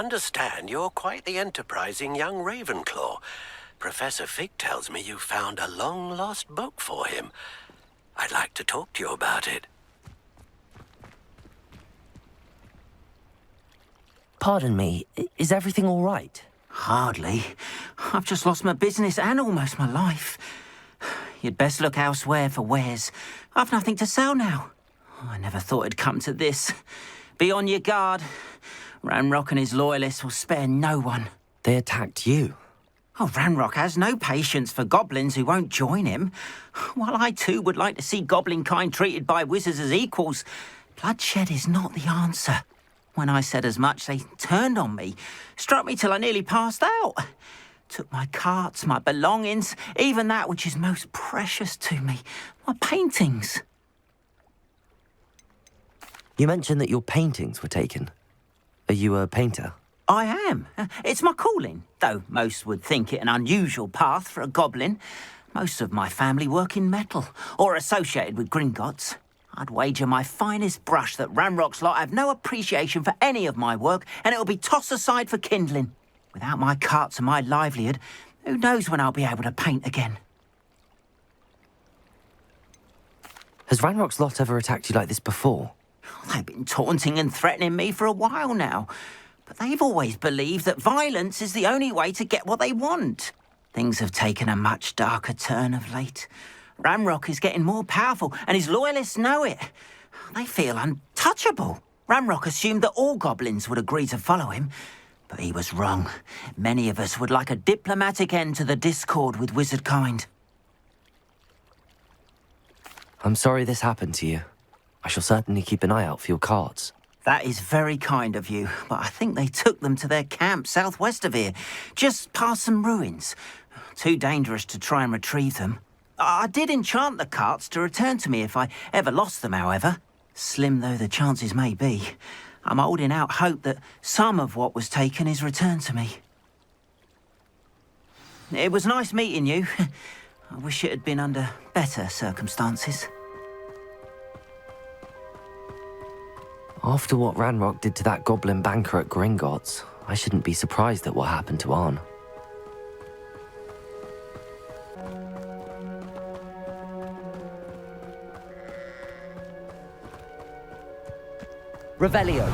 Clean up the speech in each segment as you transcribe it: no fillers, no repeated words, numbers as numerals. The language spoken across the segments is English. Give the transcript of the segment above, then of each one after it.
understand you're quite the enterprising young Ravenclaw. Professor Fig tells me you found a long-lost book for him. I'd like to talk to you about it. Pardon me, is everything all right? Hardly. I've just lost my business and almost my life. You'd best look elsewhere for wares. I've nothing to sell now. I never thought it'd come to this. Be on your guard. Ranrock and his loyalists will spare no one. They attacked you? Oh, Ranrock has no patience for goblins who won't join him. While I too would like to see goblin kind treated by wizards as equals, bloodshed is not the answer. When I said as much, they turned on me, struck me till I nearly passed out. Took my carts, my belongings, even that which is most precious to me, my paintings. You mentioned that your paintings were taken. Are you a painter? I am. It's my calling, though most would think it an unusual path for a goblin. Most of my family work in metal, or associated with Gringotts. I'd wager my finest brush that Ranrock's lot have no appreciation for any of my work, and it'll be tossed aside for kindling. Without my carts and my livelihood, who knows when I'll be able to paint again? Has Ranrock's lot ever attacked you like this before? They've been taunting and threatening me for a while now, but they've always believed that violence is the only way to get what they want. Things have taken a much darker turn of late. Ranrock is getting more powerful, and his loyalists know it. They feel untouchable. Ranrock assumed that all goblins would agree to follow him, but he was wrong. Many of us would like a diplomatic end to the discord with wizard kind. I'm sorry this happened to you. I shall certainly keep an eye out for your carts. That is very kind of you, but I think they took them to their camp southwest of here, just past some ruins. Too dangerous to try and retrieve them. I did enchant the carts to return to me if I ever lost them, however. Slim though the chances may be, I'm holding out hope that some of what was taken is returned to me. It was nice meeting you. I wish it had been under better circumstances. After what Ranrock did to that goblin banker at Gringotts, I shouldn't be surprised at what happened to Arn. Revelio.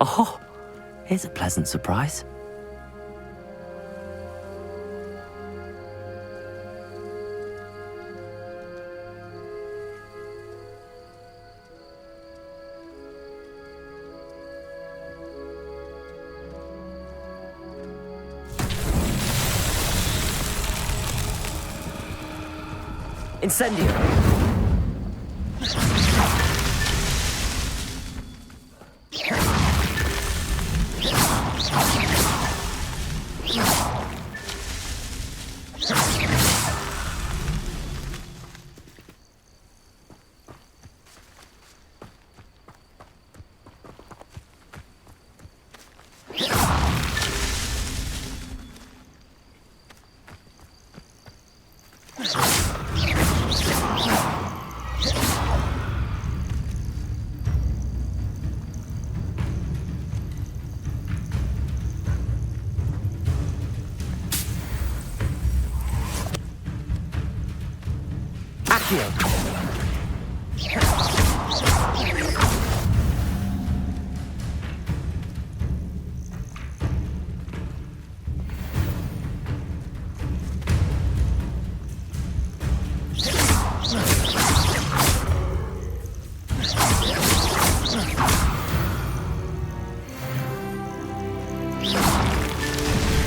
Oh, here's a pleasant surprise. Incendio!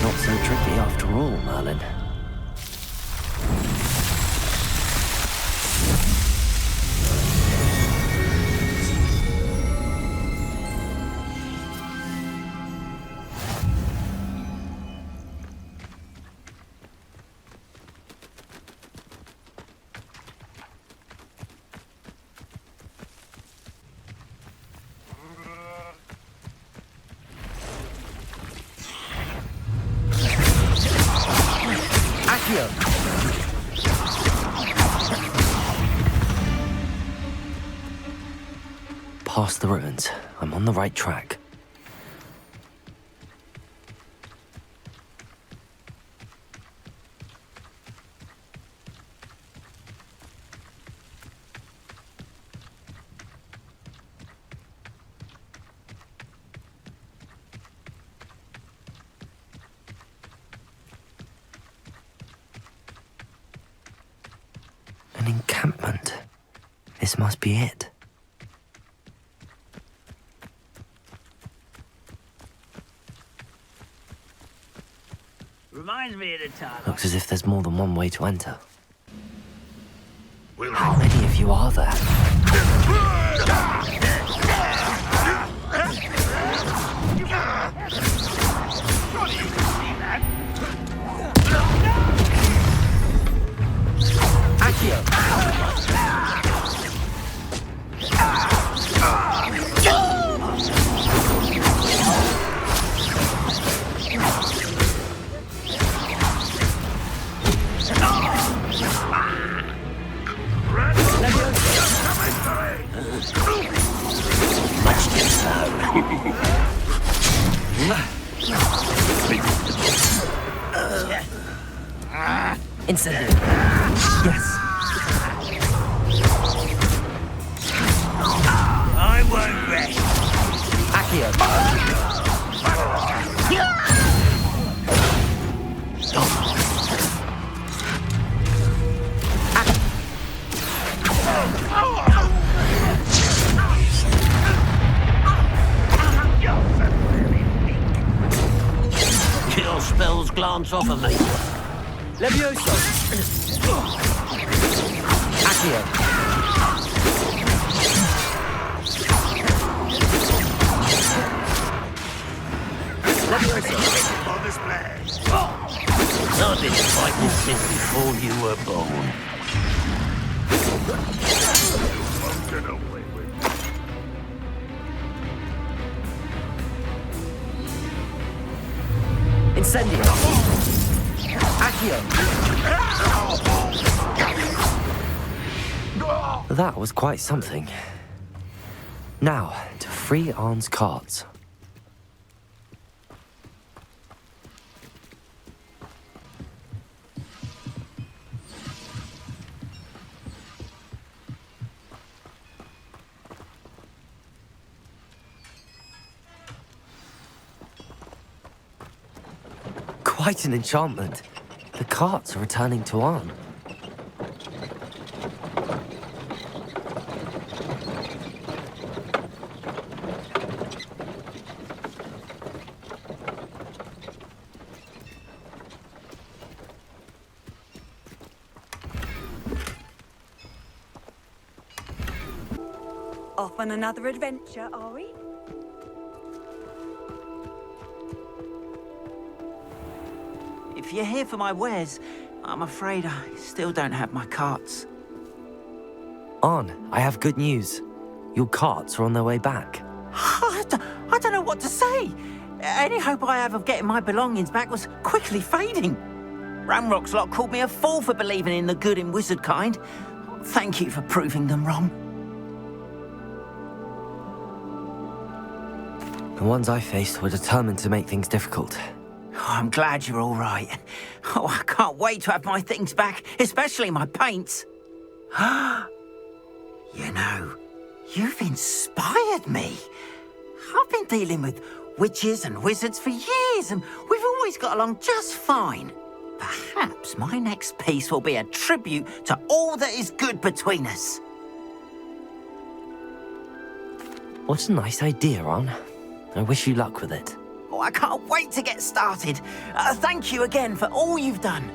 Not so tricky after all, Merlin. Accio! Past the ruins. I'm on the right track. An encampment. This must be it. Reminds me of the time. Looks as if there's more than one way to enter. We'll How many of you are there? Much too slow. Incendio. Yes. I won't rest. Accio. Your spells glance off of me. Levioso. Accio. on display. I've been fighting since before you were born. Won't get away with it. Incendio. Accio. That was quite something. Now, to free Arn's carts. Quite an enchantment. The carts are returning to Arn. Off on another adventure, are we? If you're here for my wares, I'm afraid I still don't have my carts. Arn, I have good news. Your carts are on their way back. I don't know what to say. Any hope I have of getting my belongings back was quickly fading. Ramrock's lot called me a fool for believing in the good in wizard kind. Thank you for proving them wrong. The ones I faced were determined to make things difficult. Oh, I'm glad you're all right. Oh, I can't wait to have my things back, especially my paints. You know, you've inspired me. I've been dealing with witches and wizards for years, and we've always got along just fine. Perhaps my next piece will be a tribute to all that is good between us. What a nice idea, Arn. I wish you luck with it. Oh, I can't wait to get started. Thank you again for all you've done.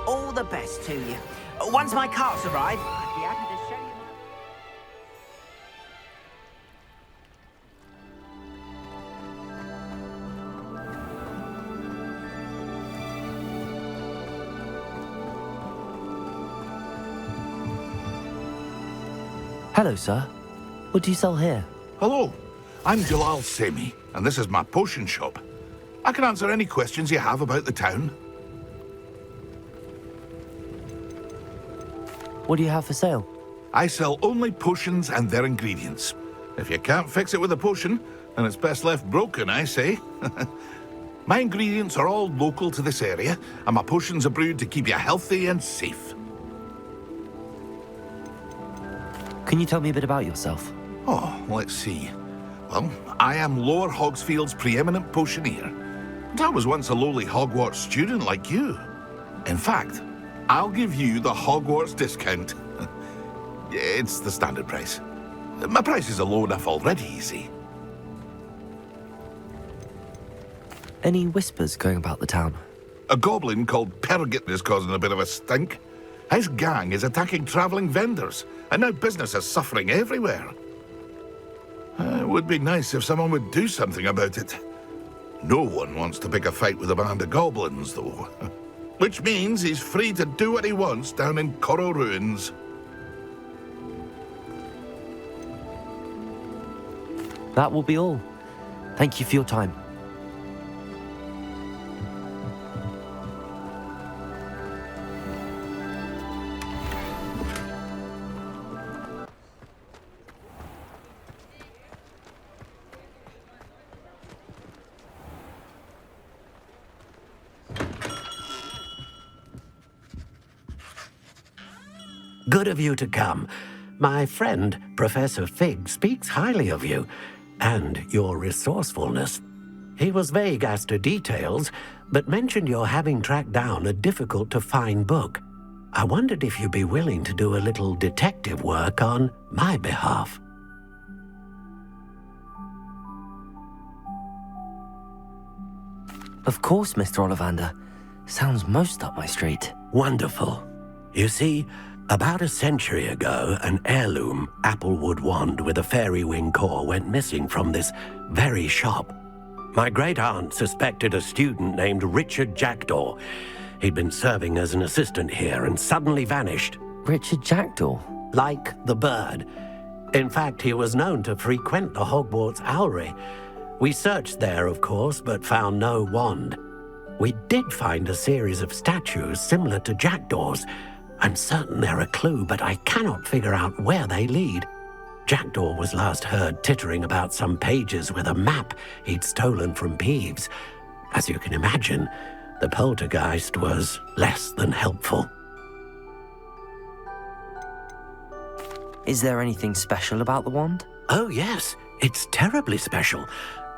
All the best to you. Once my carts arrive, I'd be happy to show you my... Hello, sir. What do you sell here? Hello, I'm Jalal Semi, and this is my potion shop. I can answer any questions you have about the town. What do you have for sale? I sell only potions and their ingredients. If you can't fix it with a potion, then it's best left broken, I say. My ingredients are all local to this area, and my potions are brewed to keep you healthy and safe. Can you tell me a bit about yourself? Oh, let's see. Well, I am Lower Hogsfield's preeminent potioneer. But I was once a lowly Hogwarts student like you. In fact, I'll give you the Hogwarts discount. It's the standard price. My prices are low enough already, you see. Any whispers going about the town? A goblin called Pergit is causing a bit of a stink. His gang is attacking travelling vendors, and now business is suffering everywhere. It would be nice if someone would do something about it. No one wants to pick a fight with a band of goblins, though. Which means he's free to do what he wants down in Coral Ruins. That will be all. Thank you for your time. Good of you to come. My friend, Professor Fig, speaks highly of you and your resourcefulness. He was vague as to details, but mentioned your having tracked down a difficult-to-find book. I wondered if you'd be willing to do a little detective work on my behalf. Of course, Mr. Ollivander. Sounds most up my street. Wonderful. You see, about a century ago, an heirloom applewood wand with a fairy wing core went missing from this very shop. My great-aunt suspected a student named Richard Jackdaw. He'd been serving as an assistant here and suddenly vanished. Richard Jackdaw? Like the bird. In fact, he was known to frequent the Hogwarts Owlery. We searched there, of course, but found no wand. We did find a series of statues similar to Jackdaw's. I'm certain they're a clue, but I cannot figure out where they lead. Jackdaw was last heard tittering about some pages with a map he'd stolen from Peeves. As you can imagine, the poltergeist was less than helpful. Is there anything special about the wand? Oh, yes. It's terribly special.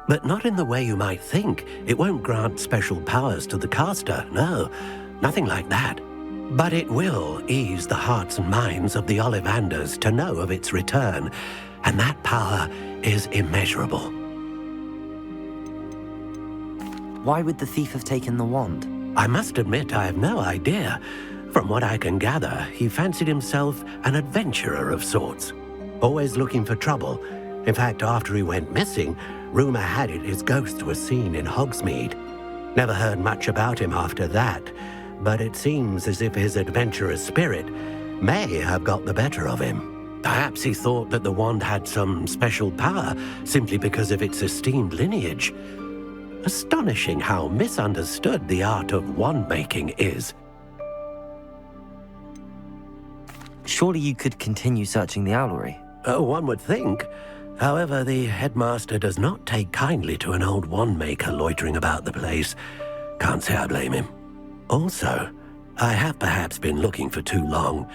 But not in the way you might think. It won't grant special powers to the caster, no. Nothing like that. But it will ease the hearts and minds of the Ollivanders to know of its return, and that power is immeasurable. Why would the thief have taken the wand? I must admit I have no idea. From what I can gather, he fancied himself an adventurer of sorts, always looking for trouble. In fact, after he went missing, rumor had it his ghost was seen in Hogsmeade. Never heard much about him after that, but it seems as if his adventurous spirit may have got the better of him. Perhaps he thought that the wand had some special power simply because of its esteemed lineage. Astonishing how misunderstood the art of wand-making is. Surely you could continue searching the owlery. One would think. However, the headmaster does not take kindly to an old wand-maker loitering about the place. Can't say I blame him. Also, I have perhaps been looking for too long.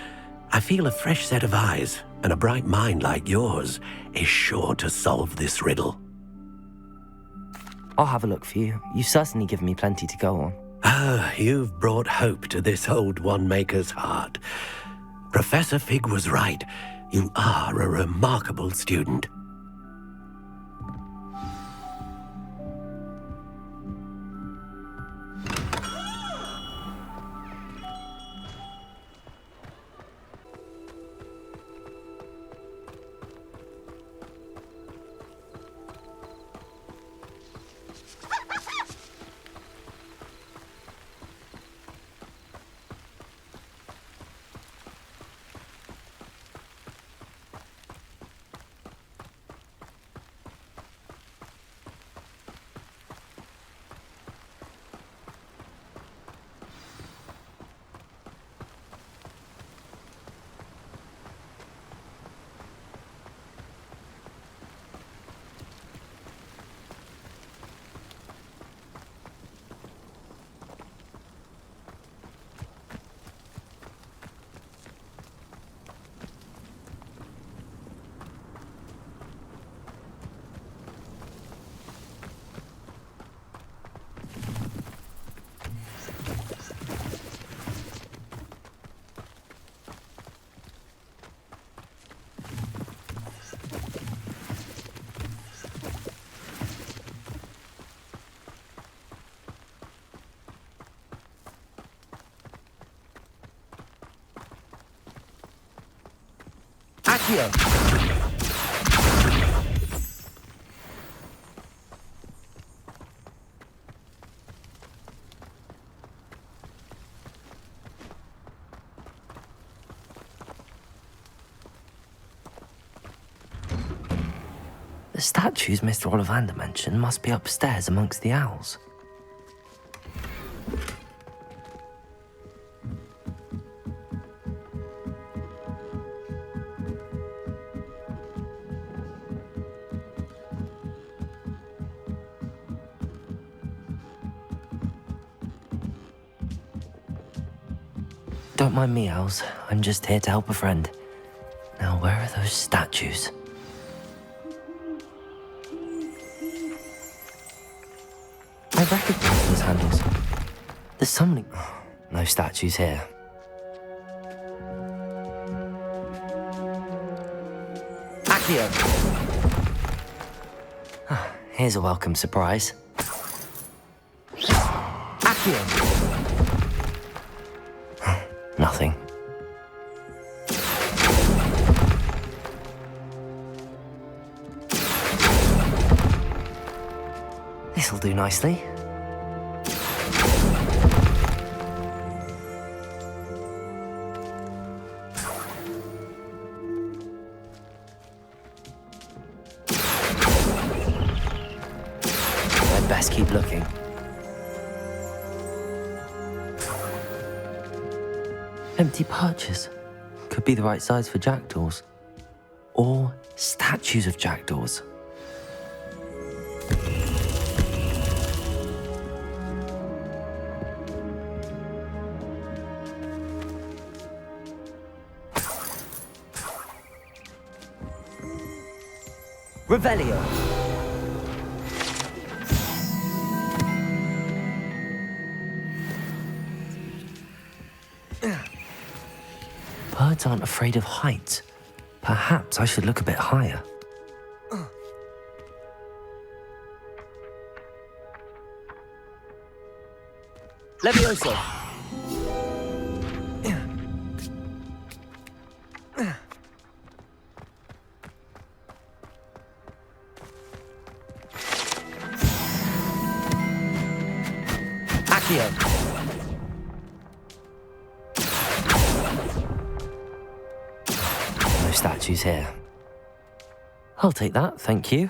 I feel a fresh set of eyes and a bright mind like yours is sure to solve this riddle. I'll have a look for you. You've certainly given me plenty to go on. Ah, you've brought hope to this old wand-maker's heart. Professor Fig was right. You are a remarkable student. Accio! The statues Mr. Ollivander mentioned must be upstairs amongst the owls. Don't mind me, owls. I'm just here to help a friend. Now, where are those statues? I recognize those handles. There's summoning. Oh, no statues here. Accio! Here's a welcome surprise. Accio! Nothing. This'll do nicely. I'd best keep looking. Empty perches. Could be the right size for jackdaws. Or statues of jackdaws. Revelio. Birds aren't afraid of heights. Perhaps I should look a bit higher. Levioso! Accio! Statues here. I'll take that, thank you.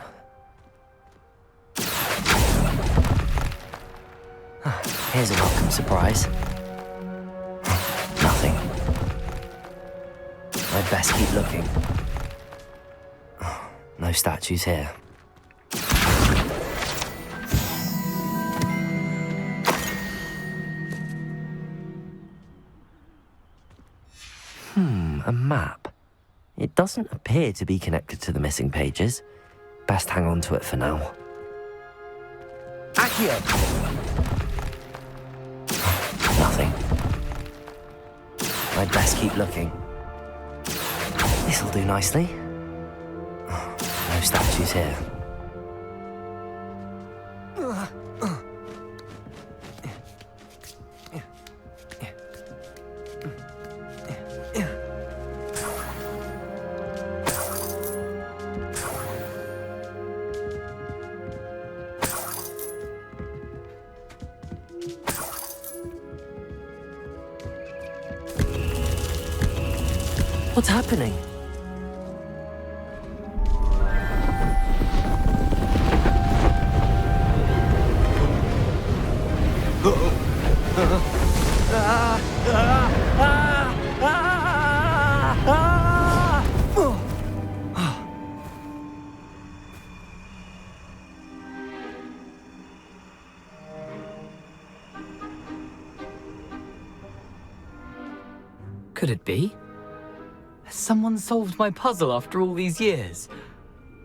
Here's a welcome surprise. Nothing. I'd best keep looking. No statues here. A map. It doesn't appear to be connected to the missing pages. Best hang on to it for now. Accio! Nothing. I'd best keep looking. This'll do nicely. No statues here. What's happening? Could it be? Has someone solved my puzzle after all these years?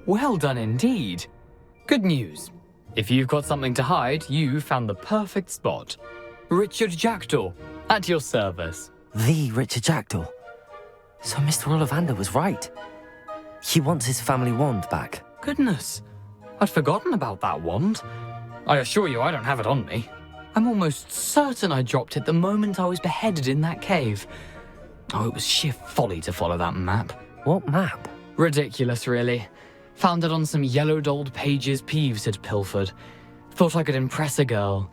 Well done indeed. Good news. If you've got something to hide, you found the perfect spot. Richard Jackdaw, at your service. The Richard Jackdaw. So Mr. Ollivander was right. He wants his family wand back. Goodness, I'd forgotten about that wand. I assure you I don't have it on me. I'm almost certain I dropped it the moment I was beheaded in that cave. Oh, it was sheer folly to follow that map. What map? Ridiculous, really. Found it on some yellowed old pages Peeves had pilfered. Thought I could impress a girl.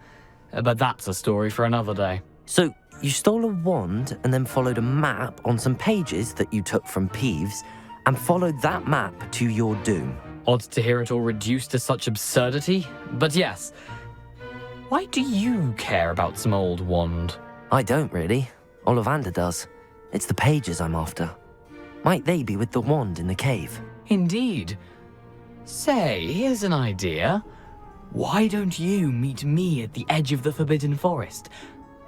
But that's a story for another day. So, you stole a wand and then followed a map on some pages that you took from Peeves and followed that map to your doom. Odd to hear it all reduced to such absurdity, but yes. Why do you care about some old wand? I don't really. Ollivander does. It's the pages I'm after. Might they be with the wand in the cave? Indeed. Say, here's an idea. Why don't you meet me at the edge of the Forbidden Forest?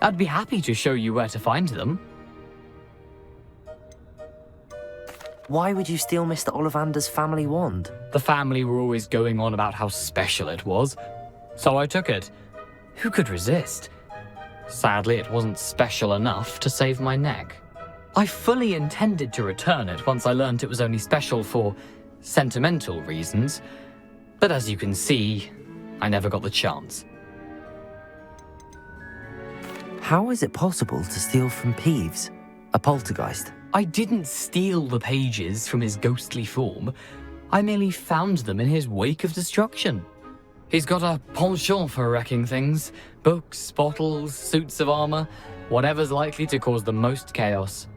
I'd be happy to show you where to find them. Why would you steal Mr. Ollivander's family wand? The family were always going on about how special it was, so I took it. Who could resist? Sadly, it wasn't special enough to save my neck. I fully intended to return it once I learned it was only special for sentimental reasons, but as you can see, I never got the chance. How is it possible to steal from Peeves, a poltergeist? I didn't steal the pages from his ghostly form. I merely found them in his wake of destruction. He's got a penchant for wrecking things. Books, bottles, suits of armor, whatever's likely to cause the most chaos.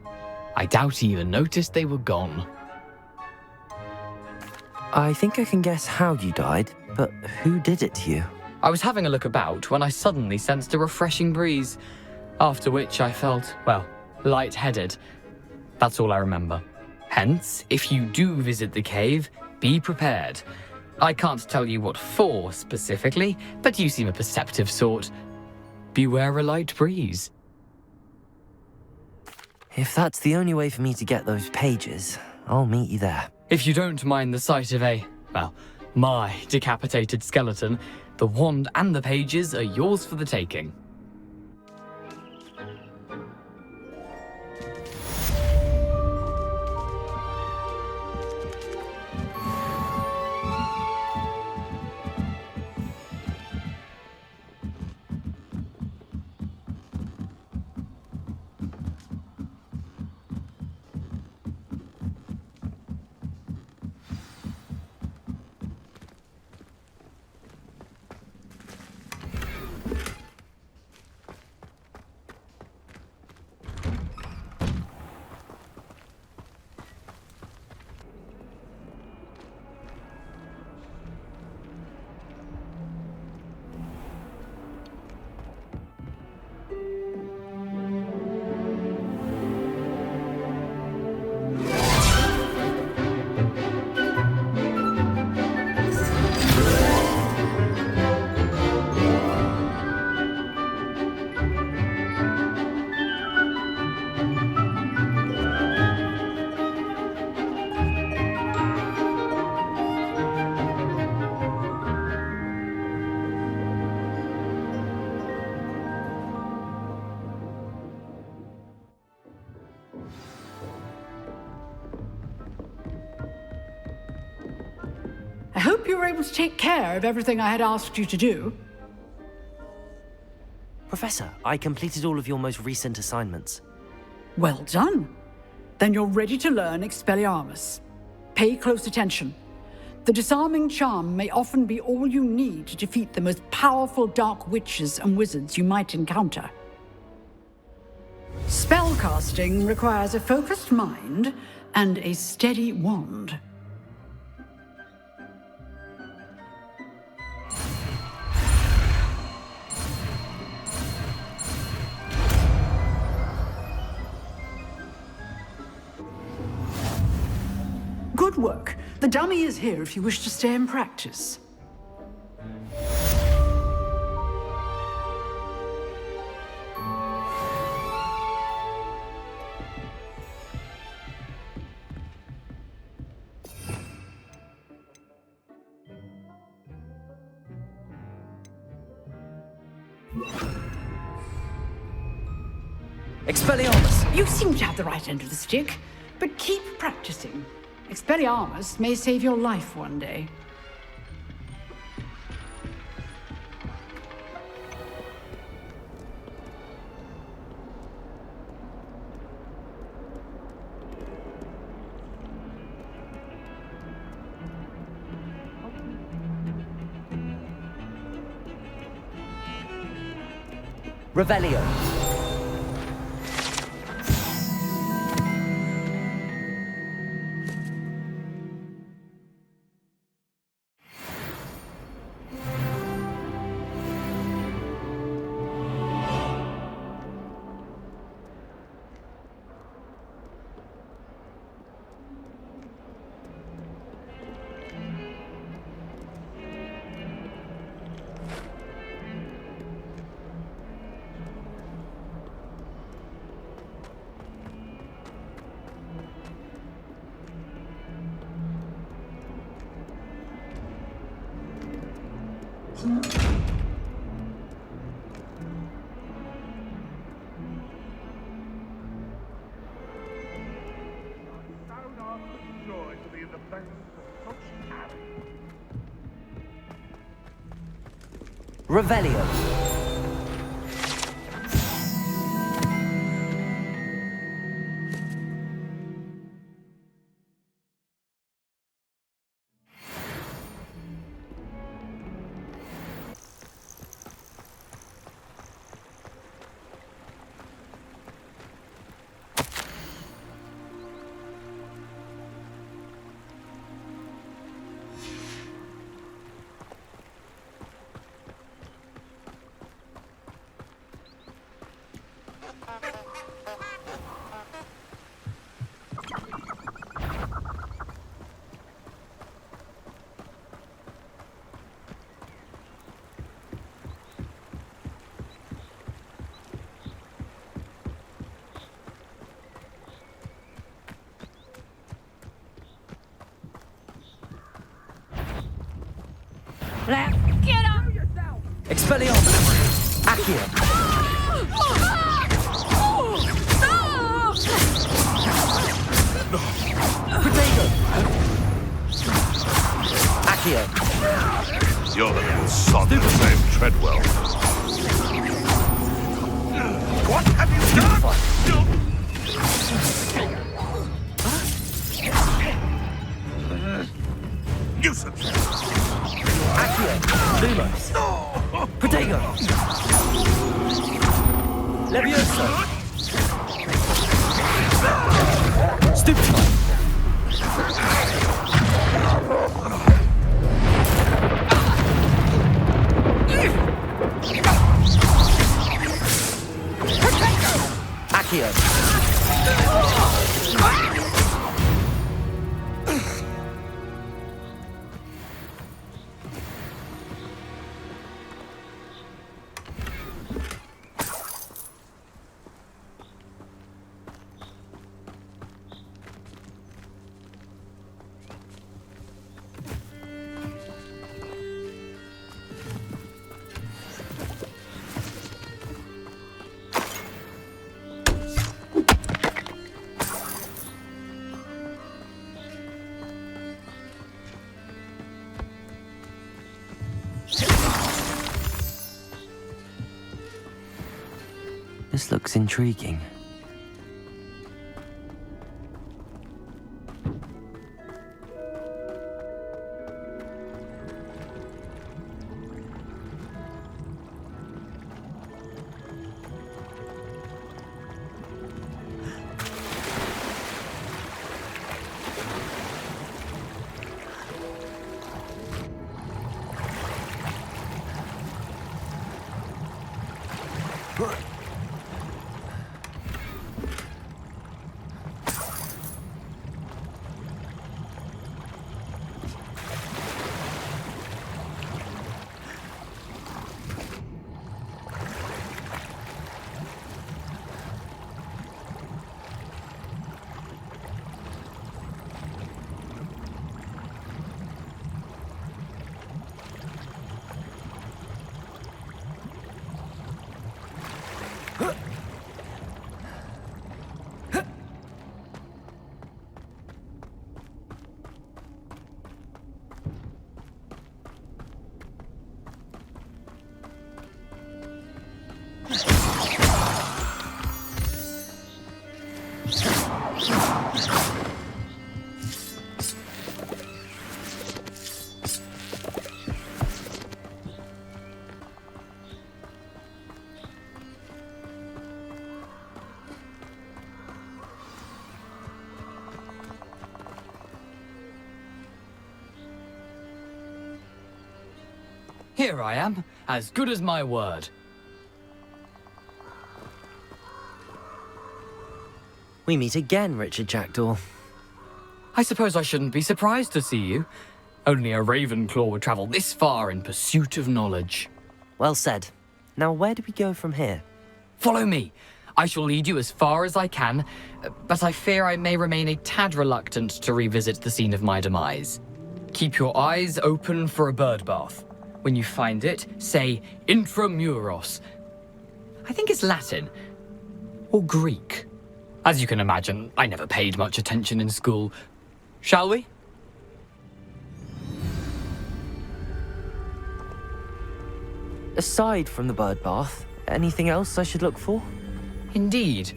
I doubt he even noticed they were gone. I think I can guess how you died, but who did it to you? I was having a look about when I suddenly sensed a refreshing breeze, after which I felt, well, lightheaded. That's all I remember. Hence, if you do visit the cave, be prepared. I can't tell you what for specifically, but you seem a perceptive sort. Beware a light breeze. If that's the only way for me to get those pages, I'll meet you there. If you don't mind the sight of my decapitated skeleton, the wand and the pages are yours for the taking. I hope you were able to take care of everything I had asked you to do. Professor, I completed all of your most recent assignments. Well done. Then you're ready to learn Expelliarmus. Pay close attention. The disarming charm may often be all you need to defeat the most powerful dark witches and wizards you might encounter. Spellcasting requires a focused mind and a steady wand. Good work. The dummy is here if you wish to stay and practice. Expelliarmus! You seem to have the right end of the stick, but keep practicing. Expelliarmus may save your life one day. Revelio. Revelio. Get up! Expelliarmus. Accio. Protego. Accio. You're the little sod that named Treadwell. What have you done? Nuisance! Accio. Lumos. Protego. Levioso. Stupefy. Accio. This looks intriguing. Here I am, as good as my word. We meet again, Richard Jackdaw. I suppose I shouldn't be surprised to see you. Only a Ravenclaw would travel this far in pursuit of knowledge. Well said. Now, where do we go from here? Follow me. I shall lead you as far as I can, but I fear I may remain a tad reluctant to revisit the scene of my demise. Keep your eyes open for a bird bath. When you find it, say intramuros. I think it's Latin. Or Greek. As you can imagine, I never paid much attention in school. Shall we? Aside from the bird bath, anything else I should look for? Indeed.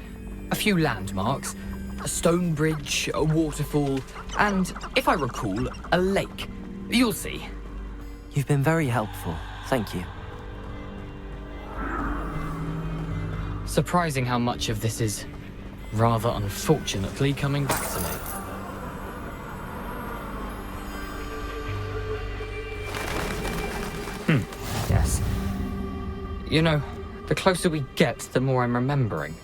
A few landmarks, a stone bridge, a waterfall, and, if I recall, a lake. You'll see. You've been very helpful. Thank you. Surprising how much of this is, rather unfortunately, coming back to me. Yes. You know, the closer we get, the more I'm remembering.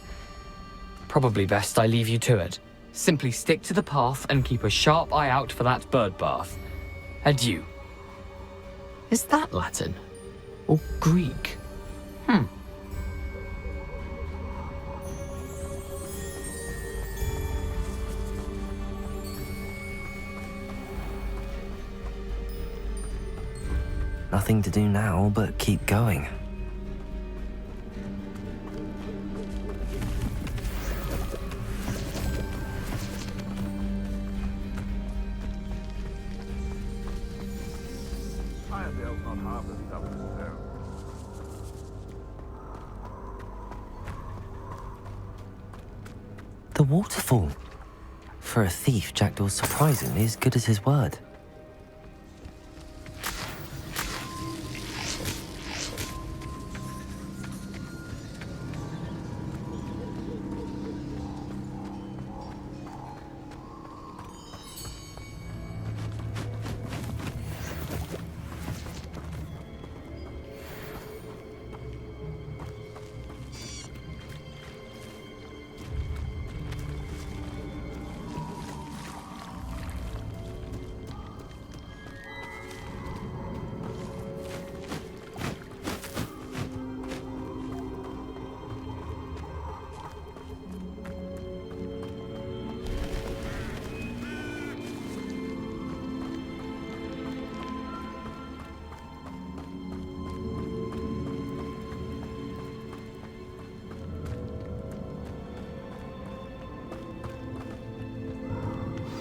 Probably best I leave you to it. Simply stick to the path and keep a sharp eye out for that bird bath. Adieu. Is that Latin? Or Greek? Nothing to do now but keep going. The waterfall. For a thief, Jackdaw's surprisingly as good as his word.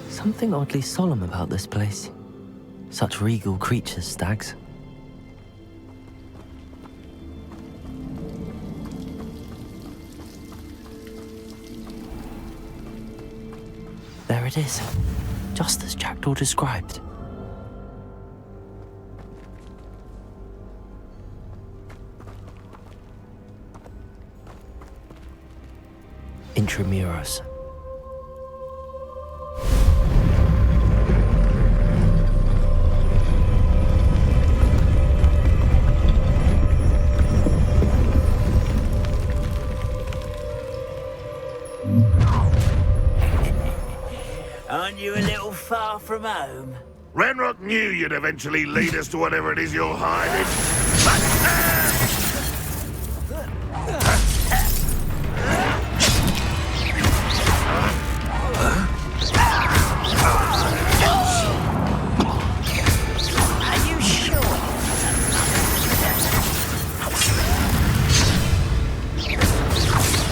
Something oddly solemn about this place. Such regal creatures, stags. There it is, just as Jackdaw described. Intramuros. Aren't you a little far from home? Renrock knew you'd eventually lead us to whatever it is you're hiding. Are you sure?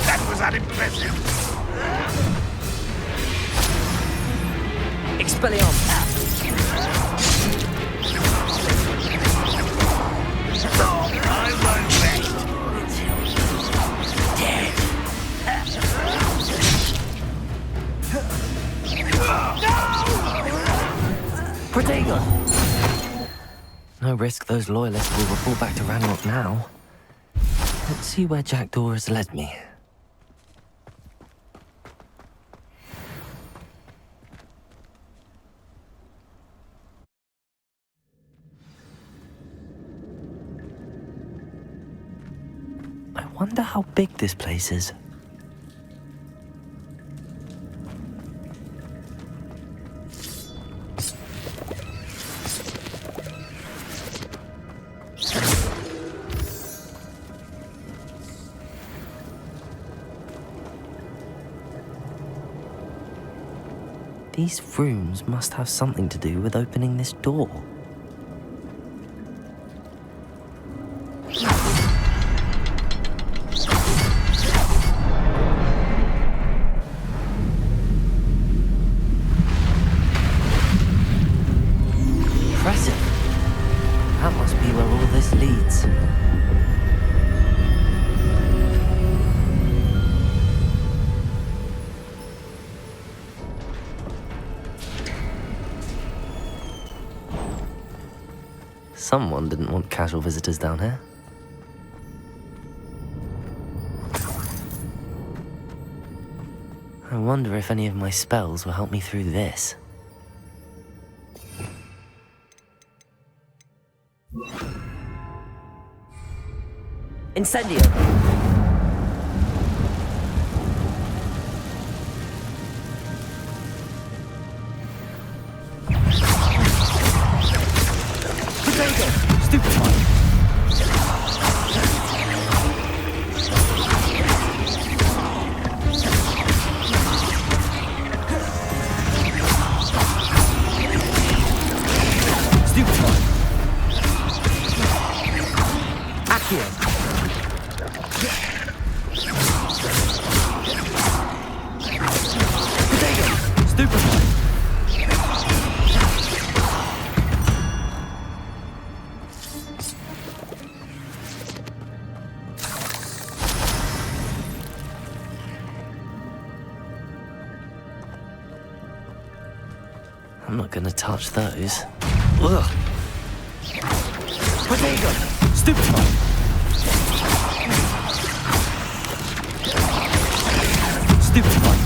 That was unimpressive. Expelliarmus! I won't rest until dead. Protego! No risk those loyalists will report back to Ranrock now. Let's see where Jackdaw has led me. wonder how big this place is. These rooms must have something to do with opening this door. Impressive. That must be where all this leads. Someone didn't want casual visitors down here. I wonder if any of my spells will help me through this. Incendio! I'm not gonna touch those. Ugh. Potato! Stupefy! Stupefy!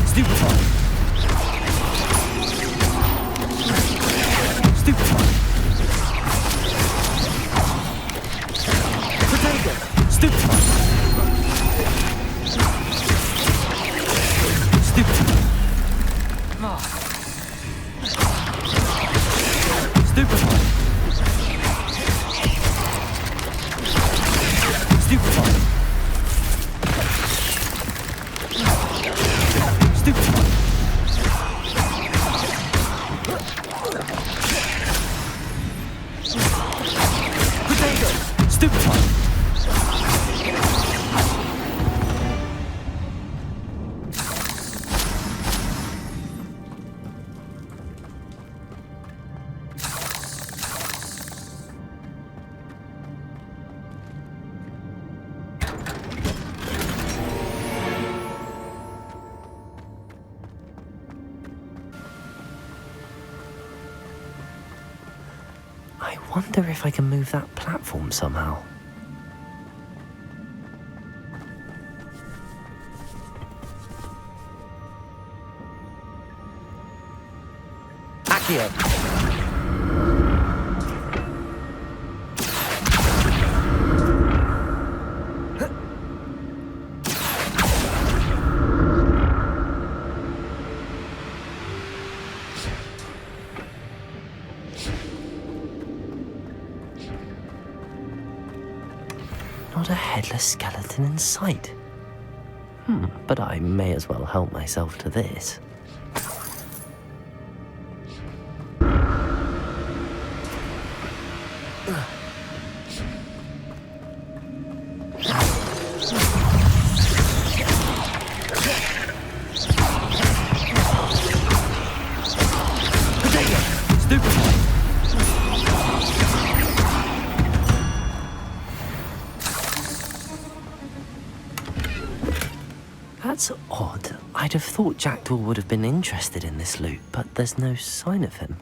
Stupefy! Stupefy! Potato! Stupefy! Stupefy! Stupefy! Stupefy! Stupefy! Potato! Stupefy! I wonder if I can move that platform somehow. Accio! Not a headless skeleton in sight. But I may as well help myself to this. That's odd. I'd have thought Jackdaw would have been interested in this loot, but there's no sign of him.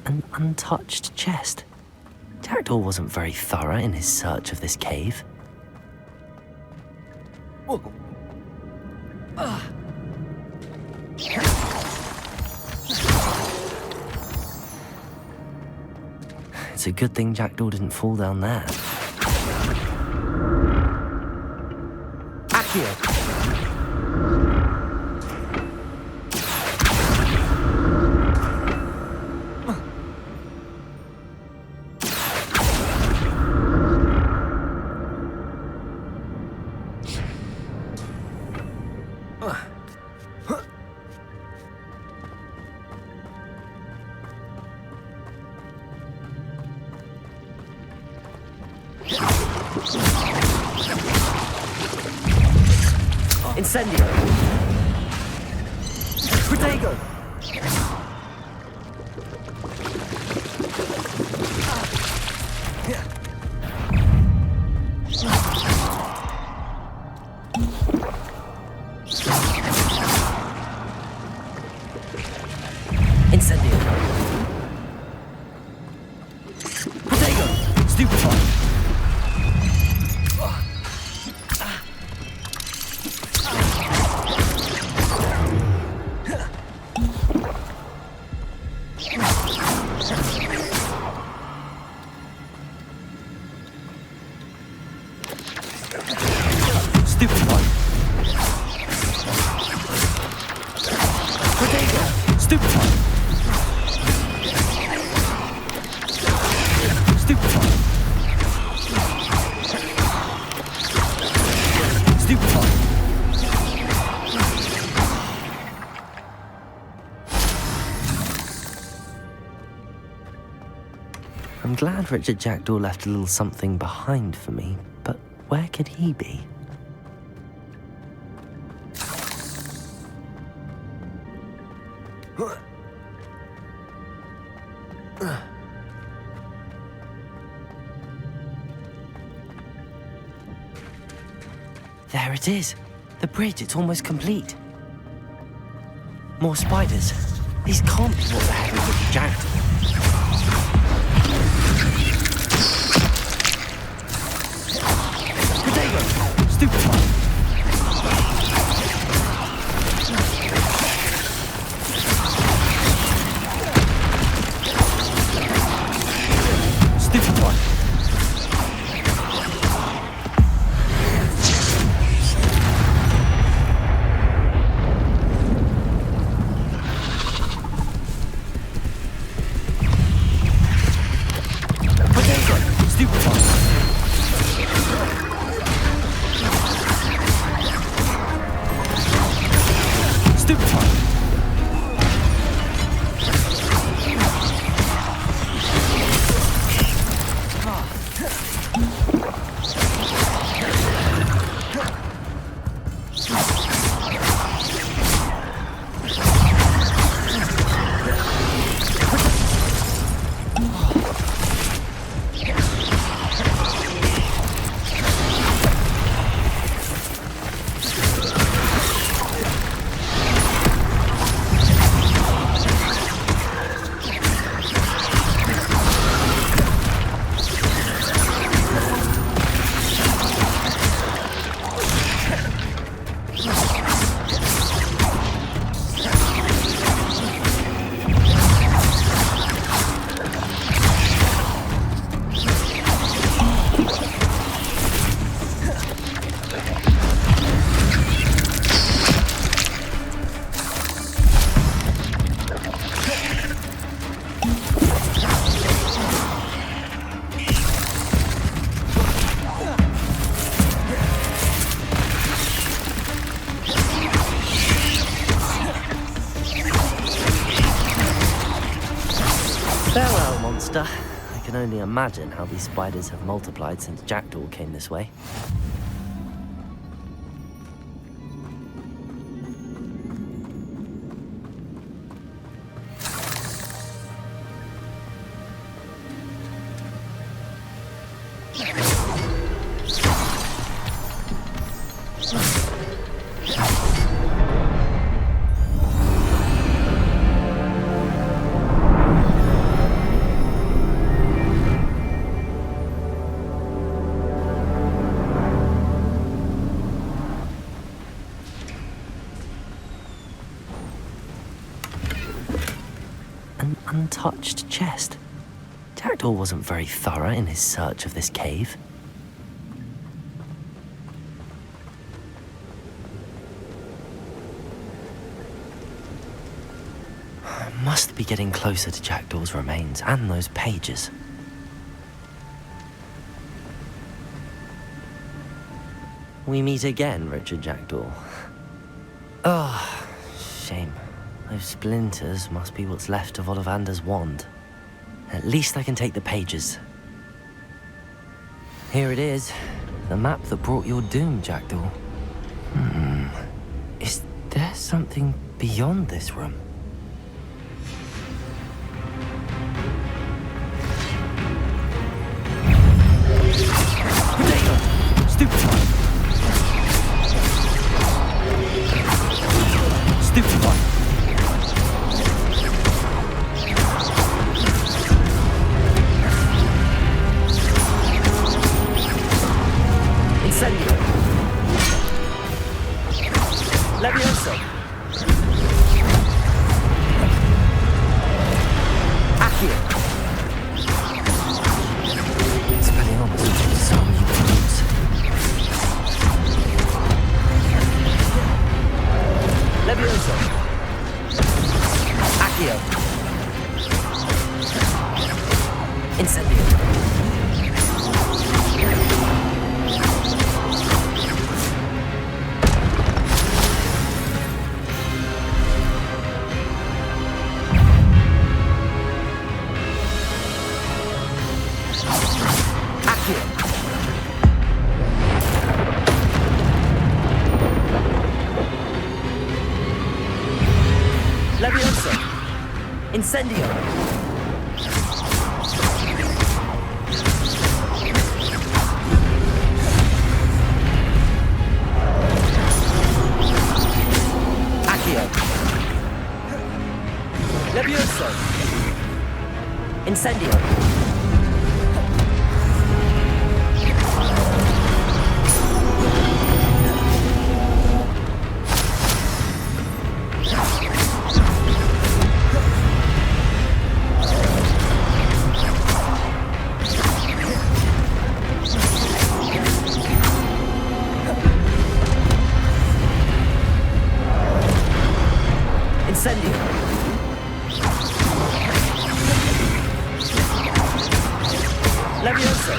An untouched chest. Jackdaw wasn't very thorough in his search of this cave. It's a good thing Jackdaw didn't fall down there. Accio! Incendio! Protego! Incendio! Protego! Stupefy! I'm glad Richard Jackdaw left a little something behind for me, but where could he be? There it is. The bridge, it's almost complete. More spiders. These can't be what the heck is Richard Jackdaw. Stupefy! Stupefy! Potato! Stupefy! Farewell, monster. I can only imagine how these spiders have multiplied since Jackdaw came this way. untouched chest. Jackdaw wasn't very thorough in his search of this cave. Must be getting closer to Jackdaw's remains and those pages. We meet again, Richard Jackdaw. Ah, shame. Those splinters must be what's left of Ollivander's wand. At least I can take the pages. Here it is, the map that brought your doom, Jackdaw. Is there something beyond this room? Potato! Stupefy! Stupefy! Incendio! Levioso! Accio! Expelliarmus will disarm you with roots. Levioso! Accio! Incendio! Levioso! Incendio! Accio! Levioso! Incendio! Incendio! Levioso!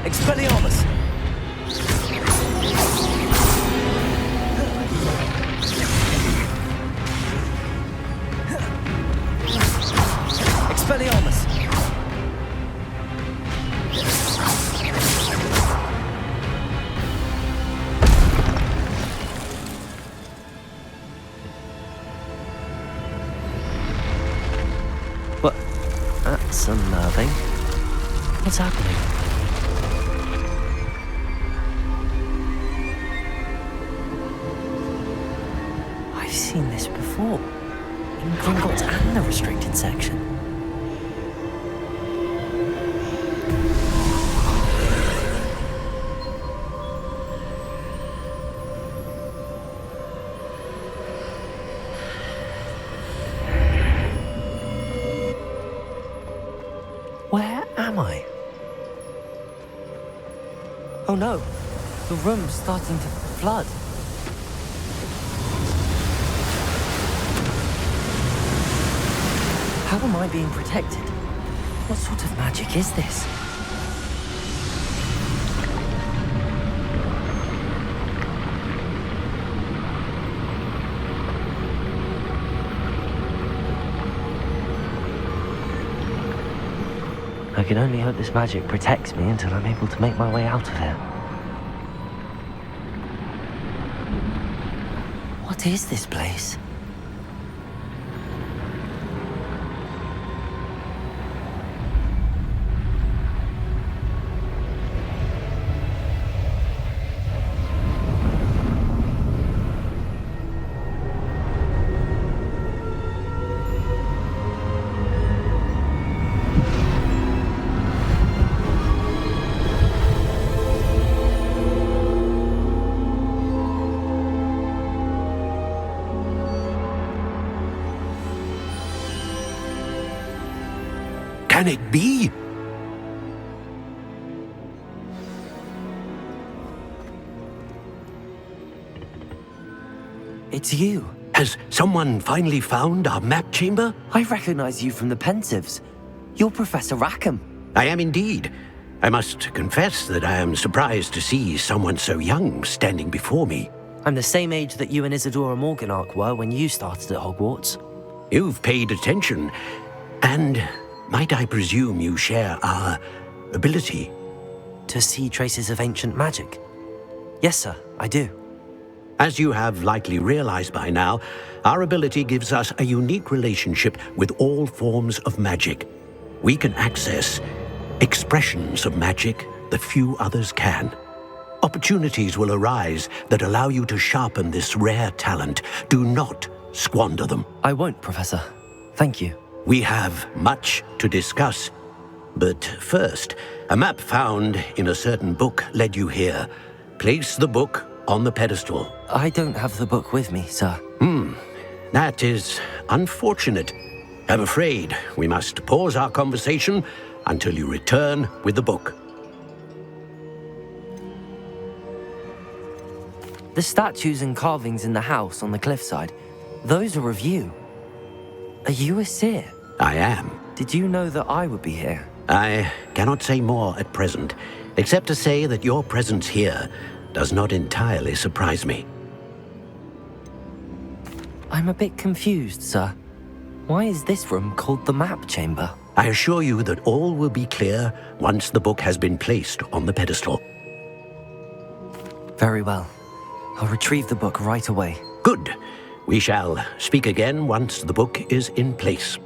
Expelliarmus! Expelliarmus! What? That's unnerving. What's happening? I've seen this before. In Gringotts and the restricted section. Where am I? Oh no, the room's starting to flood. How am I being protected? What sort of magic is this? I can only hope this magic protects me until I'm able to make my way out of here. What is this place? Can it be? It's you. Has someone finally found our map chamber? I recognize you from the Pensives. You're Professor Rackham. I am indeed. I must confess that I am surprised to see someone so young standing before me. I'm the same age that you and Isadora Morganach were when you started at Hogwarts. You've paid attention, and might I presume you share our ability? To see traces of ancient magic? Yes, sir, I do. As you have likely realized by now, our ability gives us a unique relationship with all forms of magic. We can access expressions of magic that few others can. Opportunities will arise that allow you to sharpen this rare talent. Do not squander them. I won't, Professor. Thank you. We have much to discuss. But first, a map found in a certain book led you here. Place the book on the pedestal. I don't have the book with me, sir. That is unfortunate. I'm afraid we must pause our conversation until you return with the book. The statues and carvings in the house on the cliffside, those are of you. Are you a seer? I am. Did you know that I would be here? I cannot say more at present, except to say that your presence here does not entirely surprise me. I'm a bit confused, sir. Why is this room called the map chamber? I assure you that all will be clear once the book has been placed on the pedestal. Very well. I'll retrieve the book right away. Good. We shall speak again once the book is in place.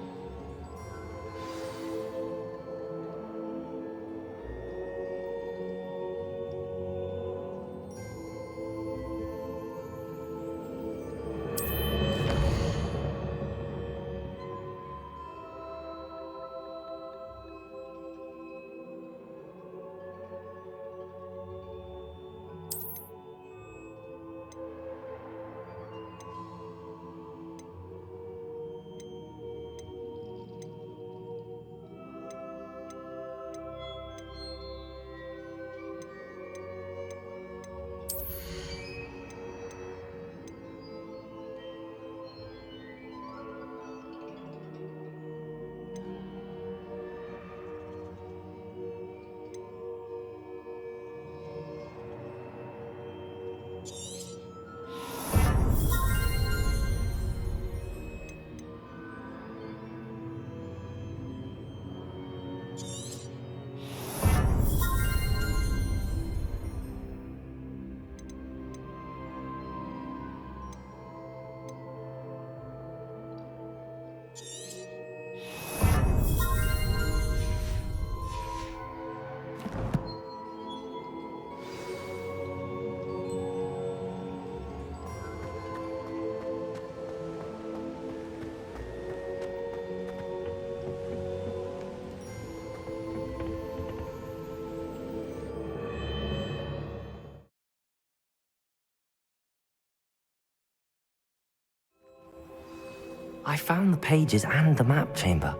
I found the pages and the map chamber.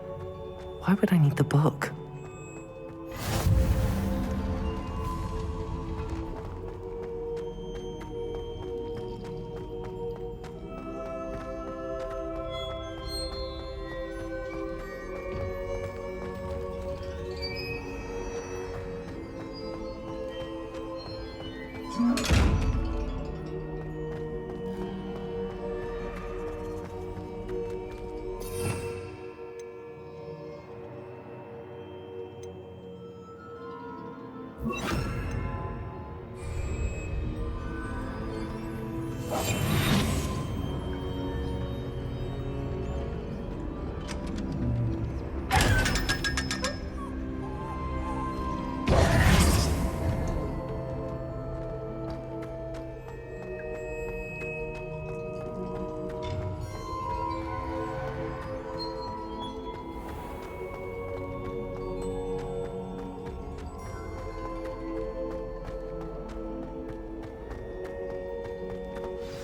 Why would I need the book?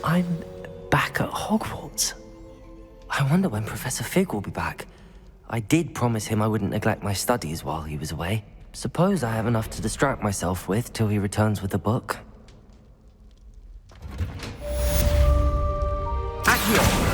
I'm back at Hogwarts. I wonder when Professor Fig will be back. I did promise him I wouldn't neglect my studies while he was away. Suppose I have enough to distract myself with till he returns with the book. Accio!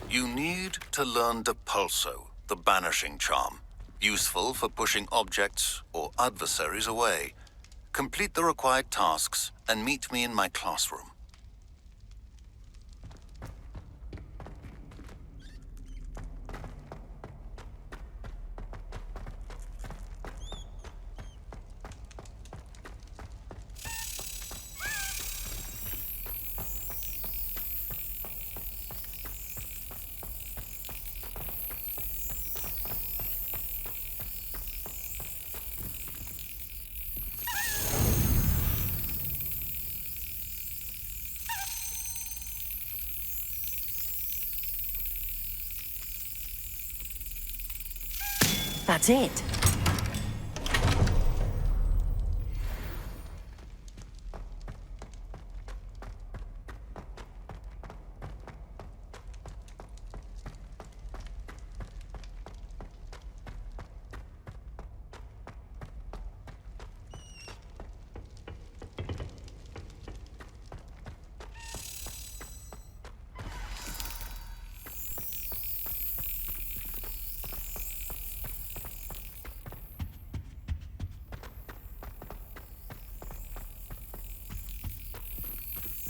You need to learn Depulso, the banishing charm. Useful for pushing objects or adversaries away. Complete the required tasks and meet me in my classroom. That's it.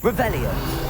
Revelio.